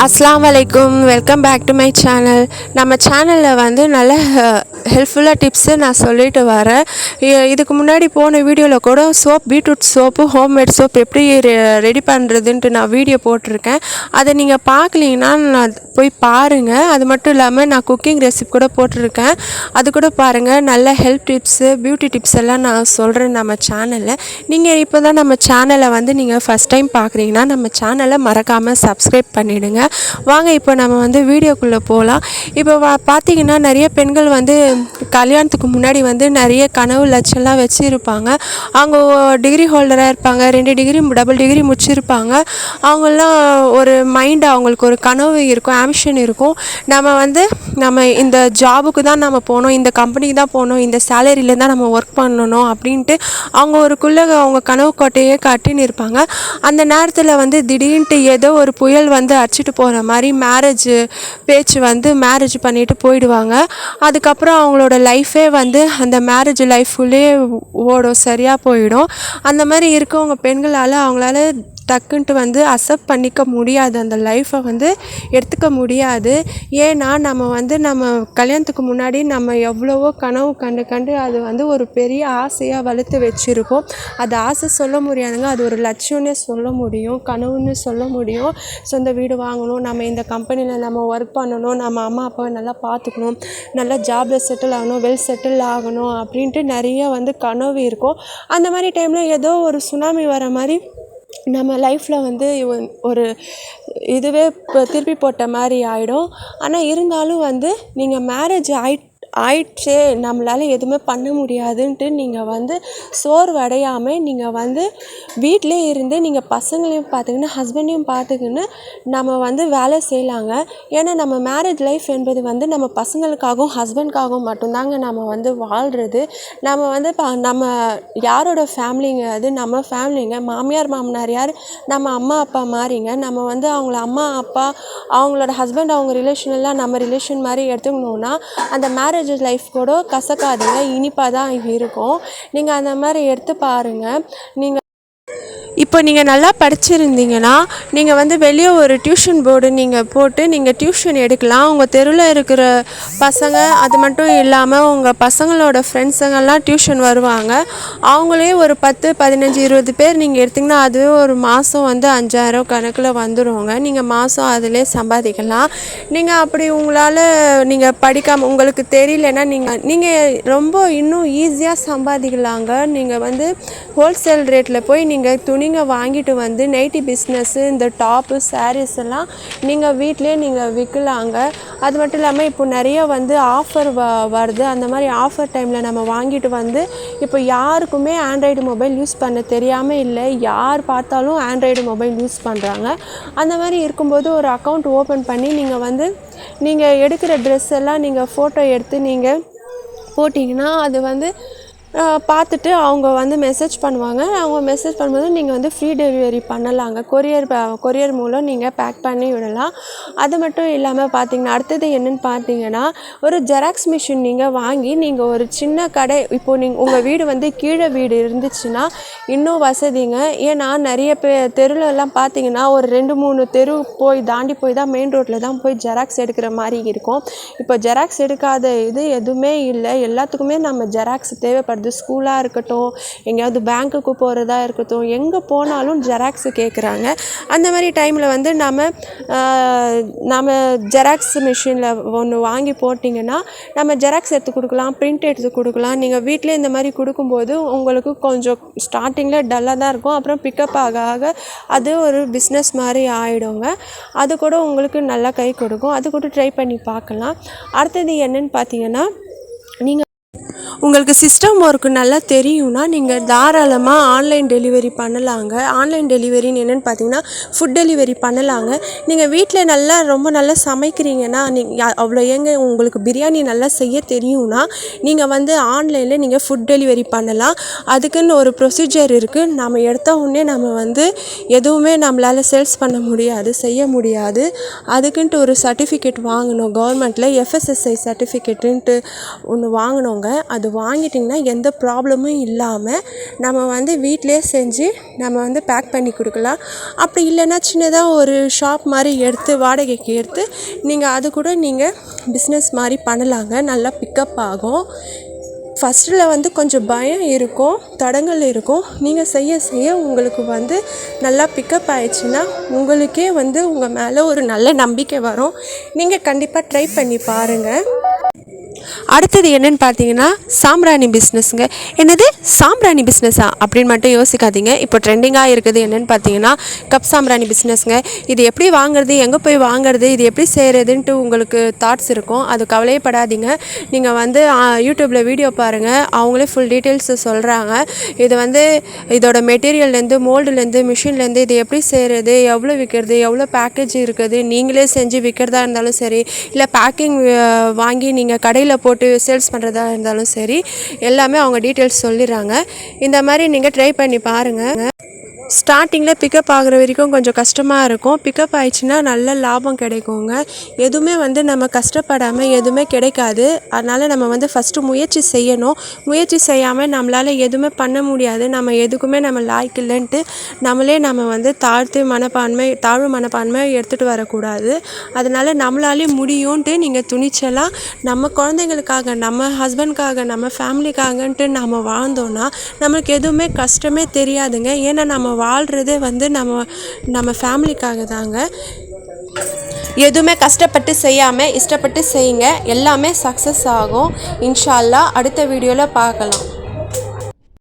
அஸ்ஸலாமு அலைக்கும், welcome back to my channel. நம்ம சேனலில் வந்து நல்ல ஹெல்ப்ஃபுல்லாக டிப்ஸு நான் சொல்லிட்டு வரேன். இதுக்கு முன்னாடி போன வீடியோவில் கூட பீட்ரூட் சோப்பு, ஹோம்மேட் சோப் எப்படி ரெடி பண்ணுறதுன்ட்டு நான் வீடியோ போட்டிருக்கேன். அதை நீங்கள் பார்க்கலீங்கன்னா நான் போய் பாருங்கள். அது மட்டும் இல்லாமல் நான் குக்கிங் ரெசிபி கூட போட்டிருக்கேன், அது கூட பாருங்கள். நல்ல ஹெல்ப் டிப்ஸு, பியூட்டி டிப்ஸ் எல்லாம் நான் சொல்கிறேன் நம்ம சேனலில். நீங்கள் இப்போ தான் நம்ம சேனலை வந்து நீங்கள் ஃபஸ்ட் டைம் பார்க்குறீங்கன்னா நம்ம சேனலை மறக்காமல் சப்ஸ்கிரைப் பண்ணிவிடுங்க. வாங்க இப்போ நம்ம வந்து வீடியோக்குள்ளே போகலாம். இப்போ பார்த்திங்கன்னா நிறைய பெண்கள் வந்து கல்யாணத்துக்கு முன்னாடி வந்து நிறைய கனவு லட்சம்லாம் வச்சுருப்பாங்க. அவங்க டிகிரி ஹோல்டராக இருப்பாங்க, 2 டிகிரி டபுள் டிகிரி முடிச்சிருப்பாங்க. அவங்களாம் ஒரு மைண்டு, அவங்களுக்கு ஒரு கனவு இருக்கும், ஆம்பிஷன் இருக்கும். நம்ம இந்த ஜாபுக்கு தான் நம்ம போகணும், இந்த கம்பெனிக்கு தான் போகணும், இந்த சேலரியில் தான் நம்ம ஒர்க் பண்ணணும் அப்படின்ட்டு அவங்க அவங்க கனவு கோட்டையே கட்டின்னு இருப்பாங்க. அந்த நேரத்தில் வந்து திடீர்னுட்டு ஏதோ ஒரு புயல் வந்து அடிச்சிட்டு போகிற மாதிரி மேரேஜ் பண்ணிவிட்டு போயிடுவாங்க. அதுக்கப்புறம் அவங்களோட லைஃபே வந்து அந்த மேரேஜ் லைஃப்குள்ளே ஓடும், சரியாக போயிடும். அந்த மாதிரி இருக்கவங்க பெண்களால் அவங்களால டக்குன்ட்டு வந்து அக்செப்ட் பண்ணிக்க முடியாது, அந்த லைஃப்பை வந்து எடுத்துக்க முடியாது. ஏன்னா நம்ம கல்யாணத்துக்கு முன்னாடி நம்ம எவ்வளவோ கனவு கண்டு அது வந்து ஒரு பெரிய ஆசையாக வளர்த்து வச்சுருக்கோம். அது ஆசை சொல்ல முடியாதுங்க, அது ஒரு லட்சியம்னே சொல்ல முடியும், கனவுன்னு சொல்ல முடியும். சொந்த வீடு வாங்கணும், நம்ம இந்த கம்பெனியில் நம்ம ஒர்க் பண்ணணும், நம்ம அம்மா அப்பாவை நல்லா பார்த்துக்கணும், நல்லா ஜாபில் செட்டில் ஆகணும், செட்டில் ஆகணும் அப்படின்ட்டு நிறைய வந்து கனவு இருக்கும். அந்த மாதிரி டைமில் ஏதோ ஒரு சுனாமி வர மாதிரி நம்ம லைஃப்பில் வந்து ஒரு இதுவே திருப்பி போட்ட மாதிரி ஆகிடும். ஆனால் இருந்தாலும் வந்து நீங்கள் மேரேஜ் ஆயிடுச்சே, நம்மளால் எதுவுமே பண்ண முடியாதுன்ட்டு நீங்கள் வந்து சோர்வடையாமல் நீங்கள் வந்து வீட்டிலே இருந்து நீங்கள் பசங்களையும் பார்த்துக்கின்னு ஹஸ்பண்டையும் பார்த்துக்கின்னு நம்ம வந்து வேலை செய்யலாங்க. ஏன்னா நம்ம மேரேஜ் லைஃப் என்பது வந்து நம்ம பசங்களுக்காகவும் ஹஸ்பண்ட்காகவும் மட்டும்தாங்க நம்ம வந்து வாழ்கிறது. நம்ம யாரோட ஃபேமிலிங்க, அது நம்ம ஃபேமிலிங்க. மாமியார் மாமனார் யார்? நம்ம அம்மா அப்பா மாதிரிங்க. நம்ம வந்து அவங்கள அம்மா அப்பா, அவங்களோட ஹஸ்பண்ட், அவங்க ரிலேஷன் எல்லாம் நம்ம ரிலேஷன் மாதிரி எடுத்துக்கணுன்னா அந்த மேரேஜ் லைஃப் கூட கசக்காதுங்க, இனிப்பாக தான் இருக்கும். நீங்கள் அந்த மாதிரி எடுத்து பாருங்கள். இப்போ நீங்கள் நல்லா படிச்சிருந்தீங்கன்னா நீங்கள் வந்து வெளியே ஒரு டியூஷன் போர்டு நீங்கள் போட்டு நீங்கள் டியூஷன் எடுக்கலாம். உங்கள் தெருவில் இருக்கிற பசங்க, அது மட்டும் இல்லாமல் உங்கள் பசங்களோட ஃப்ரெண்ட்ஸுங்கெல்லாம் டியூஷன் வருவாங்க. அவங்களே ஒரு 10, 15, 20 பேர் நீங்கள் எடுத்திங்கன்னா அதுவே ஒரு மாதம் வந்து 5000 கணக்கில் வந்துடுங்க. நீங்கள் மாதம் அதிலே சம்பாதிக்கலாம். நீங்கள் அப்படி உங்களால் நீங்கள் படிக்காமல் உங்களுக்கு தெரியலன்னா நீங்கள் ரொம்ப இன்னும் ஈஸியாக சம்பாதிக்கலாங்க. நீங்கள் வந்து ஹோல்சேல் ரேட்டில் போய் நீங்கள் துணிங்க வாங்கிட்டு வந்து நைட்டி பிஸ்னஸ்ஸு, இந்த டாப்பு, சாரீஸ் எல்லாம் நீங்கள் வீட்டிலே நீங்கள் விற்கலாங்க. அது மட்டும் இல்லாமல் இப்போ நிறைய வந்து ஆஃபர் வருது. அந்த மாதிரி ஆஃபர் டைமில் நம்ம வாங்கிட்டு வந்து இப்போ யாருக்குமே ஆண்ட்ராய்டு மொபைல் யூஸ் பண்ண தெரியாமல் இல்லை, யார் பார்த்தாலும் ஆண்ட்ராய்டு மொபைல் யூஸ் பண்ணுறாங்க. அந்த மாதிரி இருக்கும்போது ஒரு அக்கௌண்ட் ஓப்பன் பண்ணி நீங்கள் எடுக்கிற ட்ரெஸ் எல்லாம் நீங்கள் ஃபோட்டோ எடுத்து நீங்கள் போட்டிங்கன்னா அது வந்து பார்த்துட்டு அவங்க வந்து மெசேஜ் பண்ணுவாங்க. அவங்க மெசேஜ் பண்ணும்போது நீங்கள் வந்து ஃப்ரீ டெலிவரி பண்ணலாங்க. கொரியர் மூலம் நீங்கள் பேக் பண்ணி விடலாம். அது மட்டும் இல்லாமல் பார்த்தீங்கன்னா அடுத்தது என்னென்னு பார்த்தீங்கன்னா ஒரு ஜெராக்ஸ் மிஷின் நீங்கள் வாங்கி நீங்கள் ஒரு சின்ன கடை, இப்போது உங்கள் வீடு வந்து கீழே வீடு இருந்துச்சுன்னா இன்னும் வசதிங்க. ஏன்னா நிறைய தெருலெல்லாம் பார்த்தீங்கன்னா ஒரு 2-3 தெரு தாண்டி போய் தான் மெயின் ரோட்டில் தான் போய் ஜெராக்ஸ் எடுக்கிற மாதிரி இருக்கும். இப்போ ஜெராக்ஸ் எடுக்காத இது எதுவுமே இல்லை, எல்லாத்துக்குமே நம்ம ஜெராக்ஸ் தேவைப்படுது. ஸ்கூலாக இருக்கட்டும், எங்கேயாவது பேங்க்குக்கு போகிறதா இருக்கட்டும், எங்கே போனாலும் ஜெராக்ஸு கேட்குறாங்க. அந்த மாதிரி டைமில் வந்து நம்ம ஜெராக்ஸ் மிஷினில் ஒன்று வாங்கி போட்டிங்கன்னா நம்ம ஜெராக்ஸ் எடுத்து கொடுக்கலாம், பிரிண்ட் எடுத்து கொடுக்கலாம். நீங்கள் வீட்டிலே இந்த மாதிரி கொடுக்கும்போது உங்களுக்கு கொஞ்சம் ஸ்டார்டிங்கில் டல்லாக தான் இருக்கும், அப்புறம் பிக்கப் ஆக அது ஒரு பிஸ்னஸ் மாதிரி ஆகிடுங்க. அது கூட உங்களுக்கு நல்லா கை கொடுக்கும். அது கூட ட்ரை பண்ணி பார்க்கலாம். அடுத்தது என்னென்னு பார்த்தீங்கன்னா உங்களுக்கு சிஸ்டம் ஒர்க்கு நல்லா தெரியும்னா நீங்கள் தாராளமாக ஆன்லைன் டெலிவரி பண்ணலாங்க. ஆன்லைன் டெலிவரின்னு என்னென்னு பார்த்தீங்கன்னா ஃபுட் டெலிவரி பண்ணலாங்க. நீங்கள் வீட்டில் ரொம்ப நல்லா சமைக்கிறீங்கன்னா அவ்வளோ உங்களுக்கு பிரியாணி நல்லா செய்ய தெரியும்னா நீங்கள் வந்து ஆன்லைனில் நீங்கள் ஃபுட் டெலிவரி பண்ணலாம். அதுக்குன்னு ஒரு ப்ரொசீஜர் இருக்குது. நம்ம எடுத்த உடனே நம்ம வந்து எதுவுமே நம்மளால் சேல்ஸ் பண்ண முடியாது, செய்ய முடியாது. அதுக்குன்ட்டு ஒரு சர்டிஃபிகேட் வாங்கணும். கவர்மெண்ட்டில் FSSAI சர்டிஃபிகேட்டுன்ட்டு ஒன்று வாங்கினோங்க. அது அது வாங்கிட்டிங்கன்னா எந்த ப்ராப்ளமும் இல்லாமல் நம்ம வந்து வீட்டிலே செஞ்சு நம்ம வந்து பேக் பண்ணி கொடுக்கலாம். அப்படி இல்லைன்னா சின்னதாக ஒரு ஷாப் மாதிரி எடுத்து வாடகைக்கு எடுத்து நீங்கள் அது கூட நீங்கள் பிஸ்னஸ் மாதிரி பண்ணலாங்க. நல்லா பிக்கப் ஆகும். ஃபஸ்ட்டில் வந்து கொஞ்சம் பயம் இருக்கும், தடங்கள் இருக்கும். நீங்கள் செய்ய செய்ய உங்களுக்கு வந்து நல்லா பிக்கப் ஆயிடுச்சுன்னா உங்களுக்கே வந்து உங்கள் மேலே ஒரு நல்ல நம்பிக்கை வரும். நீங்கள் கண்டிப்பாக ட்ரை பண்ணி பாருங்கள். அடுத்தது என்னென்னு பார்த்தீங்கன்னா சாம்பிராணி பிஸ்னஸ்ங்க. என்னது சாம்பிராணி பிஸ்னஸா அப்படின்னு மட்டும் யோசிக்காதீங்க. இப்போ ட்ரெண்டிங்காக இருக்குது என்னென்னு பார்த்தீங்கன்னா கப் சாம்பிராணி பிஸ்னஸ்ங்க. இது எப்படி வாங்குறது, எங்கே போய் வாங்குறது, இது எப்படி செய்கிறதுன்ட்டு உங்களுக்கு தாட்ஸ் இருக்கும். அது கவலையப்படாதீங்க. நீங்கள் வந்து யூடியூப்பில் வீடியோ பாருங்கள், அவங்களே ஃபுல் டீட்டெயில்ஸு சொல்கிறாங்க. இது வந்து இதோட மெட்டீரியல்லேருந்து, மோல்டுலேருந்து, மிஷின்லேருந்து இது எப்படி செய்கிறது, எவ்வளோ விற்கிறது, எவ்வளோ பேக்கேஜ் இருக்குது, நீங்களே செஞ்சு விற்கிறதா இருந்தாலும் சரி, இல்லை பேக்கிங் வாங்கி நீங்கள் கடையில் போட்டு சேல்ஸ் பண்ணுறதா இருந்தாலும் சரி, எல்லாமே அவங்க டீட்டெயில்ஸ் சொல்லிடுறாங்க. இந்த மாதிரி நீங்கள் ட்ரை பண்ணி பாருங்கள். ஸ்டார்டிங்கில் பிக்கப் ஆகிற வரைக்கும் கொஞ்சம் கஷ்டமாக இருக்கும். பிக்கப் ஆயிடுச்சுன்னா நல்ல லாபம் கிடைக்குங்க. எதுவுமே வந்து நம்ம கஷ்டப்படாமல் எதுவுமே கிடைக்காது. அதனால் நம்ம வந்து ஃபஸ்ட்டு முயற்சி செய்யணும். முயற்சி செய்யாமல் நம்மளால் எதுவுமே பண்ண முடியாது, நம்ம எதுக்குமே நம்ம லாய்க்கு இல்லைன்ட்டு நம்ம வந்து தாழ்வு மனப்பான்மை எடுத்துகிட்டு வரக்கூடாது. அதனால் நம்மளாலே முடியும்ன்ட்டு நீங்கள் துணிச்சலாக நம்ம குழந்தைங்களுக்காக, நம்ம ஹஸ்பண்ட்காக, நம்ம ஃபேமிலிக்காகன்ட்டு நம்ம வாழ்ந்தோன்னா நம்மளுக்கு எதுவுமே கஷ்டமே தெரியாதுங்க. ஏன்னா நம்ம வாழ்கிறதே வந்து நம்ம ஃபேமிலிக்காக தாங்க. எதுவுமே கஷ்டப்பட்டு செய்யாமல் இஷ்டப்பட்டு செய்யுங்க. எல்லாமே சக்ஸஸ் ஆகும். இன்ஷா அல்லாஹ் அடுத்த வீடியோவில் பார்க்கலாம்.